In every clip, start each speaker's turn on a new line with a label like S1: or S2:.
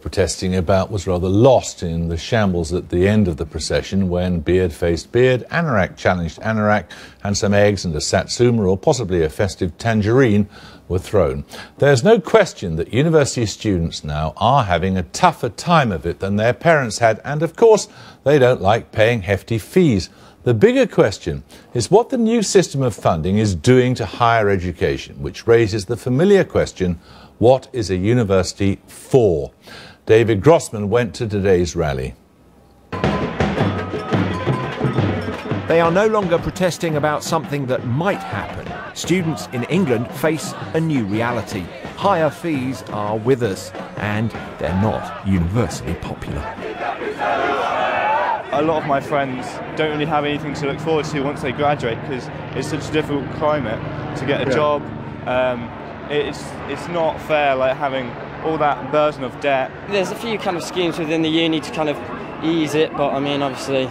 S1: protesting about was rather lost in the shambles at the end of the procession when beard faced beard, anorak challenged anorak, and some eggs and a satsuma or possibly a festive tangerine were thrown. There's no question that university students now are having a tougher time of it than their parents had, and of course they don't like paying hefty fees. The bigger question is what the new system of funding is doing to higher education, which raises the familiar question, what is a university for? David Grossman went to today's rally.
S2: They are no longer protesting about something that might happen. Students in England face a new reality. Higher fees are with us, and they're not universally popular.
S3: A lot of my friends don't really have anything to look forward to once they graduate because it's such a difficult climate to get a job. It's not fair, like having all that burden of debt.
S4: There's a few kind of schemes within the uni to kind of ease it, but I mean obviously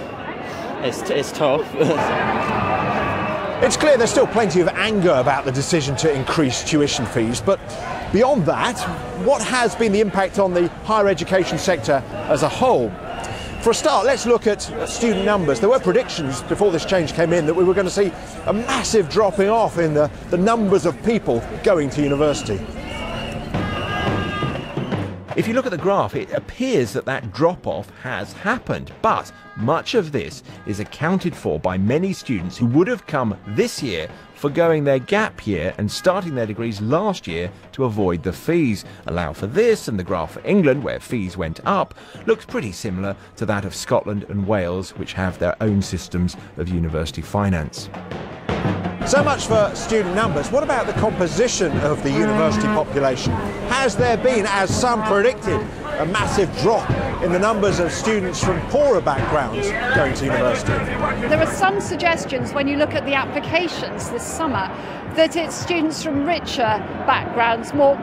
S4: it's tough.
S5: It's clear there's still plenty of anger about the decision to increase tuition fees, but beyond that, what has been the impact on the higher education sector as a whole? For a start, let's look at student numbers. There were predictions before this change came in that we were going to see a massive dropping off in the numbers of people going to university.
S2: If you look at the graph, it appears that that drop-off has happened, but much of this is accounted for by many students who would have come this year forgoing their gap year and starting their degrees last year to avoid the fees. Allow for this, and the graph for England, where fees went up, looks pretty similar to that of Scotland and Wales, which have their own systems of university finance.
S5: So much for student numbers. What about the composition of the university population? Has there been, as some predicted, a massive drop in the numbers of students from poorer backgrounds going to university?
S6: There are some suggestions when you look at the applications this summer that it's students from richer backgrounds, more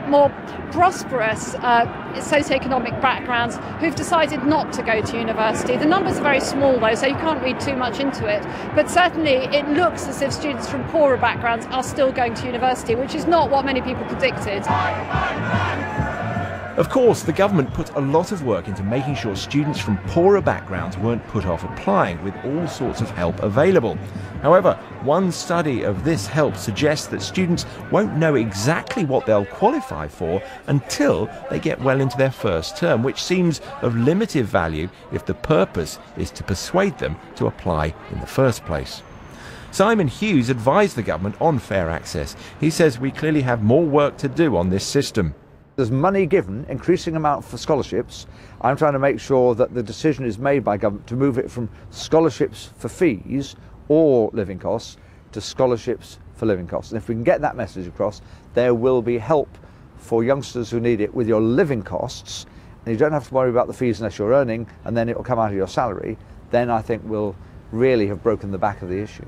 S6: prosperous socioeconomic backgrounds who've decided not to go to university. The numbers are very small though, so you can't read too much into it, but certainly it looks as if students from poorer backgrounds are still going to university, which is not what many people predicted.
S2: Of course, the government put a lot of work into making sure students from poorer backgrounds weren't put off applying, with all sorts of help available. However, one study of this help suggests that students won't know exactly what they'll qualify for until they get well into their first term, which seems of limited value if the purpose is to persuade them to apply in the first place. Simon Hughes advised the government on fair access. He says we clearly have more work to do on this system.
S7: There's money given, increasing amount for scholarships. I'm trying to make sure that the decision is made by government to move it from scholarships for fees or living costs to scholarships for living costs. And if we can get that message across, there will be help for youngsters who need it with your living costs, and you don't have to worry about the fees unless you're earning, and then it will come out of your salary. Then I think we'll really have broken the back of the issue.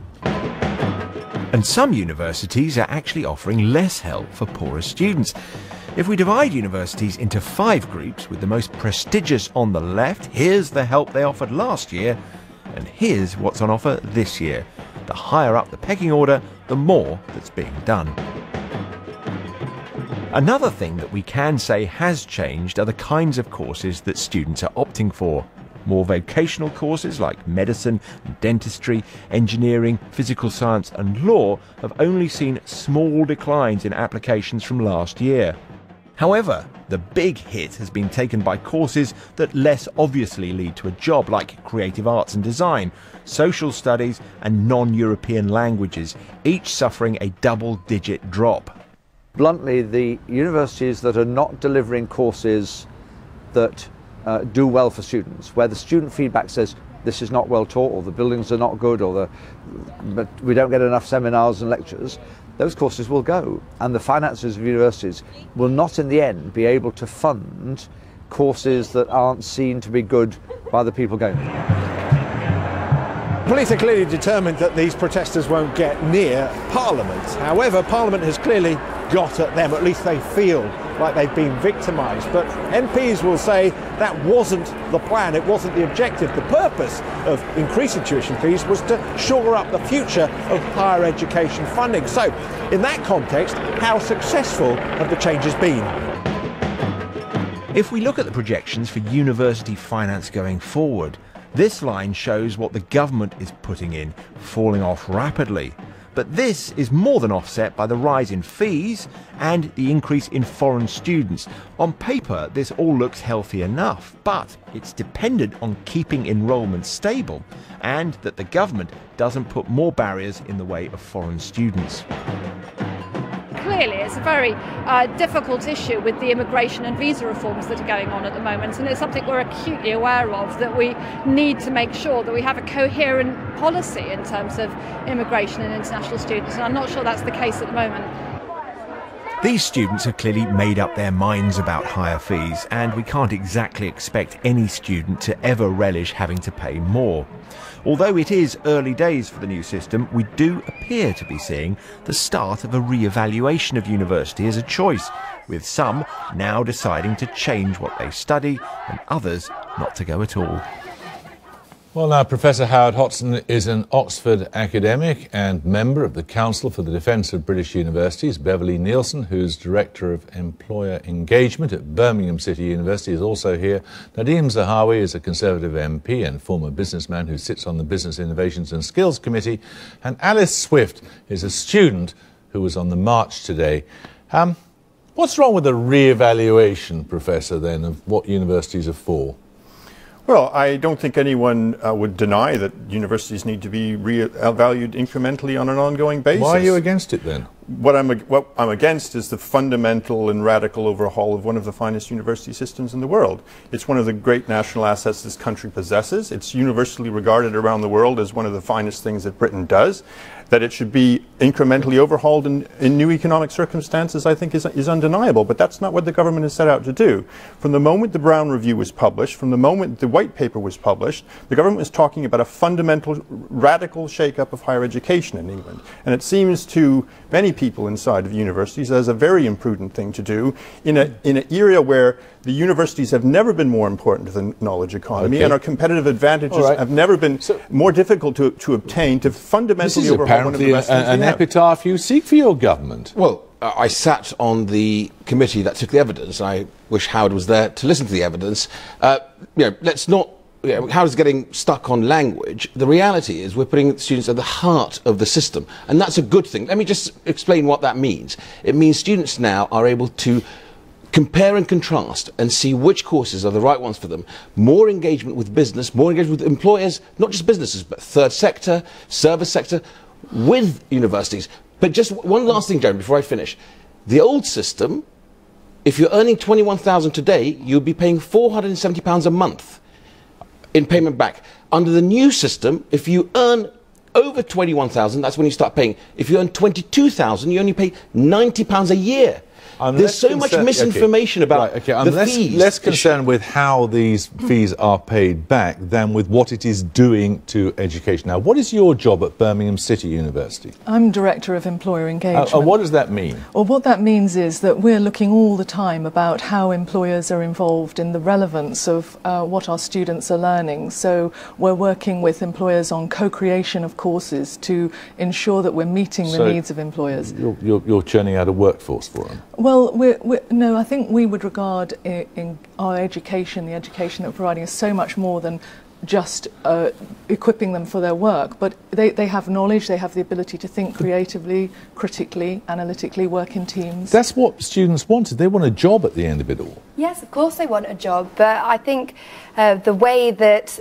S2: And some universities are actually offering less help for poorer students. If we divide universities into 5 groups, with the most prestigious on the left, here's the help they offered last year, and here's what's on offer this year. The higher up the pecking order, the more that's being done. Another thing that we can say has changed are the kinds of courses that students are opting for. More vocational courses like medicine and dentistry, engineering, physical science and law have only seen small declines in applications from last year. However, the big hit has been taken by courses that less obviously lead to a job, like creative arts and design, social studies and non-European languages, each suffering a double-digit drop.
S7: Bluntly, the universities that are not delivering courses that do well for students, where the student feedback says this is not well taught, or the buildings are not good, or but we don't get enough seminars and lectures, those courses will go, and the finances of universities will not in the end be able to fund courses that aren't seen to be good by the people going.
S5: Police are clearly determined that these protesters won't get near Parliament. However, Parliament has clearly got at them, at least they feel like they've been victimised. But MPs will say that wasn't the plan, it wasn't the objective. The purpose of increasing tuition fees was to shore up the future of higher education funding. So, in that context, how successful have the changes been?
S2: If we look at the projections for university finance going forward, this line shows what the government is putting in, falling off rapidly. But this is more than offset by the rise in fees and the increase in foreign students. On paper, this all looks healthy enough, but it's dependent on keeping enrolment stable and that the government doesn't put more barriers in the way of foreign students.
S6: Clearly, it's a very difficult issue with the immigration and visa reforms that are going on at the moment, and it's something we're acutely aware of, that we need to make sure that we have a coherent policy in terms of immigration and international students, and I'm not sure that's the case at the moment.
S2: These students have clearly made up their minds about higher fees, and we can't exactly expect any student to ever relish having to pay more. Although it is early days for the new system, we do appear to be seeing the start of a re-evaluation of university as a choice, with some now deciding to change what they study and others not to go at all.
S1: Well, now, Professor Howard Hodson is an Oxford academic and member of the Council for the Defence of British Universities. Beverly Nielsen, who's Director of Employer Engagement at Birmingham City University, is also here. Nadeem Zahawi is a Conservative MP and former businessman who sits on the Business Innovations and Skills Committee. And Alice Swift is a student who was on the march today. What's wrong with the re-evaluation, Professor, then, of what universities are for?
S8: Well, I don't think anyone would deny that universities need to be re-evaluated incrementally on an ongoing basis.
S1: Why are you against it then?
S8: What I'm against is the fundamental and radical overhaul of one of the finest university systems in the world. It's one of the great national assets this country possesses. It's universally regarded around the world as one of the finest things that Britain does. That it should be incrementally overhauled in new economic circumstances, I think, is undeniable. But that's not what the government has set out to do. From the moment the Brown Review was published, from the moment the White Paper was published, the government was talking about a fundamental, radical shake-up of higher education in England. And it seems to many people inside of universities as a very imprudent thing to do in an area where the universities have never been more important to the knowledge economy, and our competitive advantages have never been more difficult to obtain, to fundamentally overhaul one of the best things we have.
S1: An epitaph you seek for your government.
S9: Well, I sat on the committee that took the evidence. I wish Howard was there to listen to the evidence. Let's not. Howard's getting stuck on language. The reality is we're putting students at the heart of the system, and that's a good thing. Let me just explain what that means. It means students now are able to compare and contrast and see which courses are the right ones for them. More engagement with business, more engagement with employers, not just businesses, but third sector, service sector, with universities. But just one last thing, Jeremy, before I finish. The old system, if you're earning £21,000 today, you'd be paying £470 a month in payment back. Under the new system, if you earn over 21,000, that's when you start paying. If you earn 22,000, you only pay £90 a year. There's so much misinformation about the fees.
S1: I'm less concerned with how these fees are paid back than with what it is doing to education. Now, what is your job at Birmingham City University?
S10: I'm Director of Employer Engagement.
S1: And what does that mean?
S10: Well, what that means is that we're looking all the time about how employers are involved in the relevance of what our students are learning. So we're working with employers on co-creation of courses to ensure that we're meeting the needs of employers.
S1: You're churning out a workforce for them?
S10: Well, no, I think we would regard in our education, the education that we're providing, as so much more than just equipping them for their work, but they have knowledge, they have the ability to think creatively, critically, analytically, work in teams.
S1: That's what students wanted. They want a job at the end of it all.
S11: Yes, of course they want a job, but I think the way that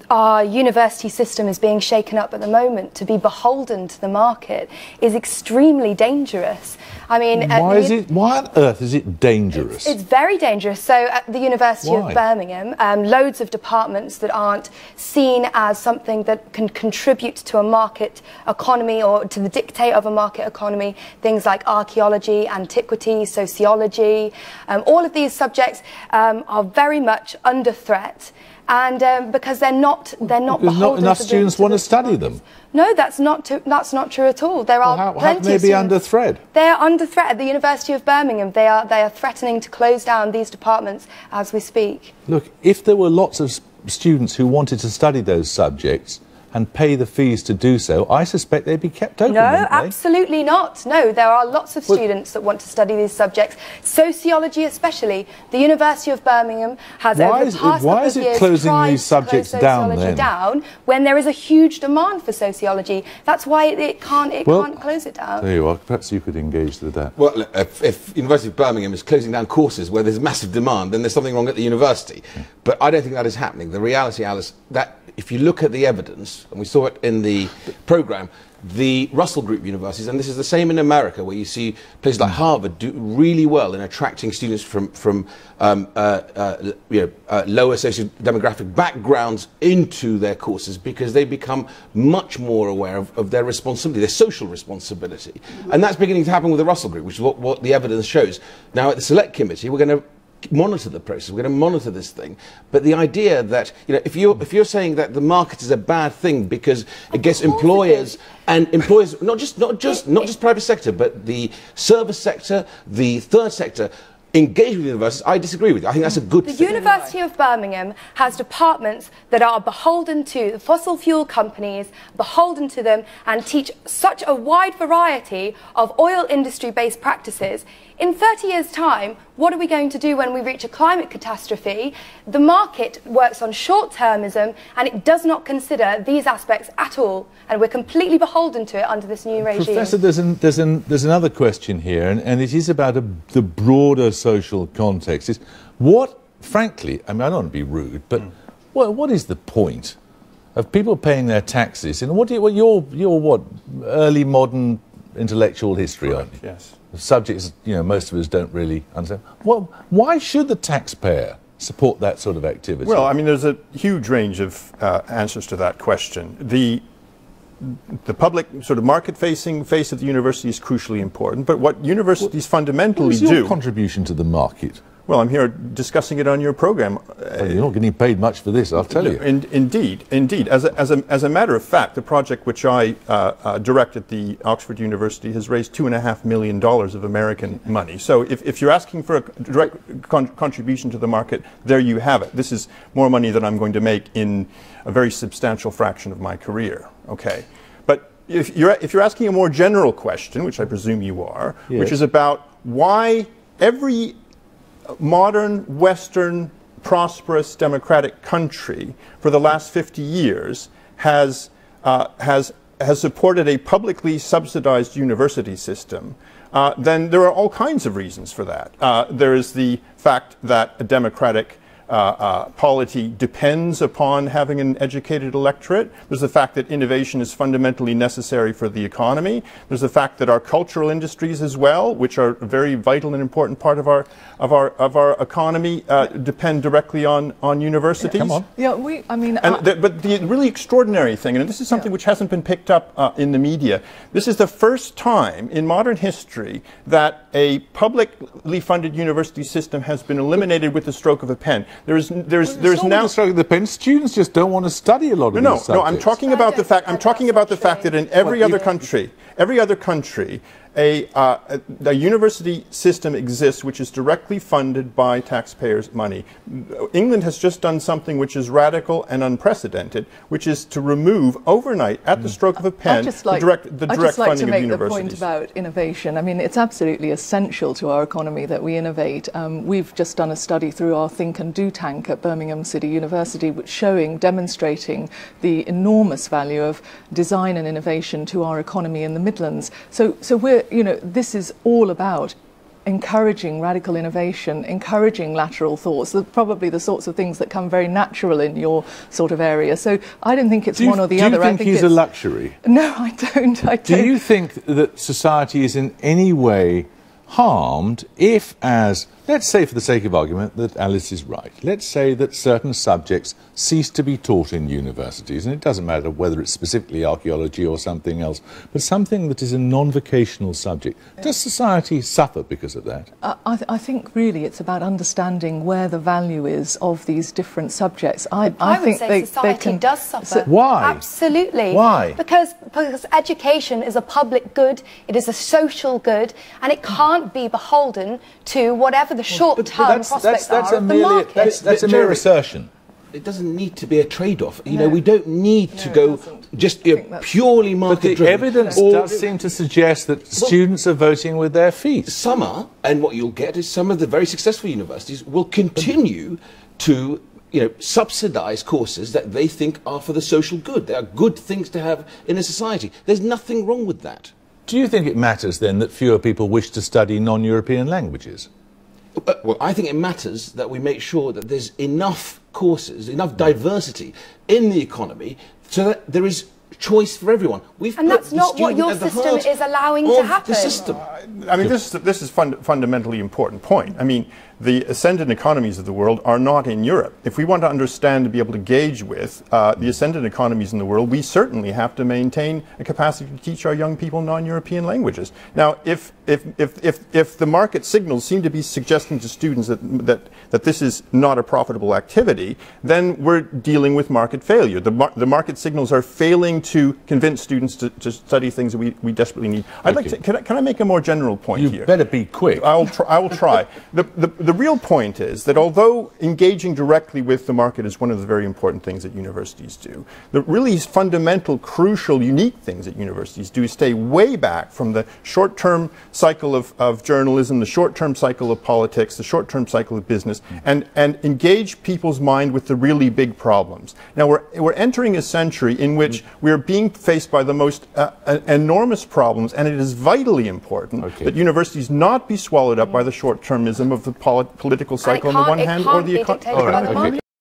S11: our university system is being shaken up at the moment to be beholden to the market is extremely dangerous. I mean,
S1: why on earth is it dangerous?
S11: It's very dangerous. So at the University of Birmingham, loads of departments that aren't seen as something that can contribute to a market economy or to the dictate of a market economy, things like archaeology, antiquity, sociology, all of these subjects are very much under threat. And because they're not beholden
S1: not enough students want to study them.
S11: No, that's not true at all. There are plenty
S1: how can they be under threat?
S11: They are under threat at the University of Birmingham. They are threatening to close down these departments as we speak.
S1: Look, if there were lots of students who wanted to study those subjects, and pay the fees to do so, I suspect they'd be kept open.
S11: No, absolutely not. No, there are lots of students that want to study these subjects, sociology especially. The University of Birmingham has over the past couple of years tried
S1: these subjects
S11: to close sociology down when there is a huge demand for sociology. That's why it can't close it down.
S1: There you are. Perhaps you could engage with that.
S9: Well, if University of Birmingham is closing down courses where there's massive demand, then there's something wrong at the university. But I don't think that is happening. The reality, Alice, that if you look at the evidence, and we saw it in the programme, the Russell Group universities, and this is the same in America, where you see places like Harvard do really well in attracting students from lower socio-demographic backgrounds into their courses, because they become much more aware of their responsibility, their social responsibility. And that's beginning to happen with the Russell Group, which is what the evidence shows. Now, at the Select Committee, we're going to monitor the process. We're going to monitor this thing. But the idea that, if you're saying that the market is a bad thing because it gets employers not just private sector, but the service sector, the third sector, engage with universities, I disagree with you. I think that's a good thing.
S11: The University of Birmingham has departments that are beholden to the fossil fuel companies, beholden to them, and teach such a wide variety of oil industry-based practices. In 30 years' time, what are we going to do when we reach a climate catastrophe? The market works on short-termism, and it does not consider these aspects at all, and we're completely beholden to it under this new regime.
S1: Professor, there's another question here, and it is about the broader social context. Is what, frankly, I mean, I don't want to be rude, but what is the point of people paying their taxes? And you're early modern intellectual history, aren't you?
S8: Yes.
S1: Subjects, most of us don't really understand. Well, why should the taxpayer support that sort of activity?
S8: Well, I mean, there's a huge range of answers to that question. The public sort of market-facing face of the university is crucially important, but what universities fundamentally
S1: do... What is your contribution to the market?
S8: Well, I'm here discussing it on your program.
S1: Well, you're not getting paid much for this, I'll tell you.
S8: Indeed. As a matter of fact, the project which I direct at the Oxford University has raised $2.5 million of American money. So if you're asking for a direct contribution to the market, there you have it. This is more money than I'm going to make in a very substantial fraction of my career. Okay. But if you're asking a more general question, which I presume you are, yes, which is about why every modern, Western, prosperous, democratic country for the last 50 years has supported a publicly subsidized university system, then there are all kinds of reasons for that. There is the fact that a democratic polity depends upon having an educated electorate. There's the fact that innovation is fundamentally necessary for the economy. There's the fact that our cultural industries as well, which are a very vital and important part of our economy, depend directly on universities.
S10: Come on. Yeah,
S8: but the really extraordinary thing, and this is something which hasn't been picked up in the media, this is the first time in modern history that a publicly funded university system has been eliminated with the stroke of a pen. There's now
S1: stroke of the pen. Students just don't want to study a lot of these subjects.
S8: No, I'm talking about the fact. I'm talking about the fact that in every other country, a university system exists which is directly funded by taxpayers' money. England has just done something which is radical and unprecedented, which is to remove overnight, at the stroke of a pen, the direct funding of universities.
S10: I'd just like to make the point about innovation. I mean, it's absolutely essential to our economy that we innovate. We've just done a study through our Think and Do tank at Birmingham City University, which demonstrating the enormous value of design and innovation to our economy in the Midlands. So we're, this is all about encouraging radical innovation, encouraging lateral thoughts, probably the sorts of things that come very natural in your sort of area. So I don't think it's one or the other.
S1: Do you think he's a luxury?
S10: No, I don't.
S1: Do you think that society is in any way harmed if, let's say for the sake of argument that Alice is right, let's say that certain subjects cease to be taught in universities, and it doesn't matter whether it's specifically archaeology or something else, but something that is a non-vocational subject. Does society suffer because of that?
S10: I think really it's about understanding where the value is of these different subjects. I
S11: would say society does suffer.
S1: Why?
S11: Absolutely.
S1: Why?
S11: Because education is a public good, it is a social good, and it can't be beholden to whatever the short-term prospects are of the market.
S1: That's a mere assertion.
S9: It doesn't need to be a trade-off. We don't need to go just purely market-driven.
S1: But the evidence does seem to suggest that students are voting with their feet.
S9: Some are, and what you'll get is some of the very successful universities will continue to subsidise courses that they think are for the social good. They are good things to have in a society. There's nothing wrong with that.
S1: Do you think it matters then that fewer people wish to study non-European languages?
S9: Well, I think it matters that we make sure that there's enough courses, enough diversity in the economy so that there is choice for everyone.
S11: And that's not what your system is allowing to happen.
S9: The system.
S8: I mean, this is fundamentally important point. I mean, the ascendant economies of the world are not in Europe. If we want to understand and be able to gauge with the ascendant economies in the world, we certainly have to maintain a capacity to teach our young people non-European languages. Now, if the market signals seem to be suggesting to students that this is not a profitable activity, then we're dealing with market failure. The market signals are failing to convince students to study things that we desperately need. I'd like to, can I make a more general point here?
S1: You better be quick.
S8: I will try. The real point is that although engaging directly with the market is one of the very important things that universities do, the really fundamental, crucial, unique things that universities do is stay way back from the short-term cycle of journalism, the short-term cycle of politics, the short-term cycle of business, and engage people's mind with the really big problems. Now, we're entering a century in which we're being faced by the most enormous problems, and it is vitally important that universities not be swallowed up by the short-termism of the political cycle on the one hand or the economy.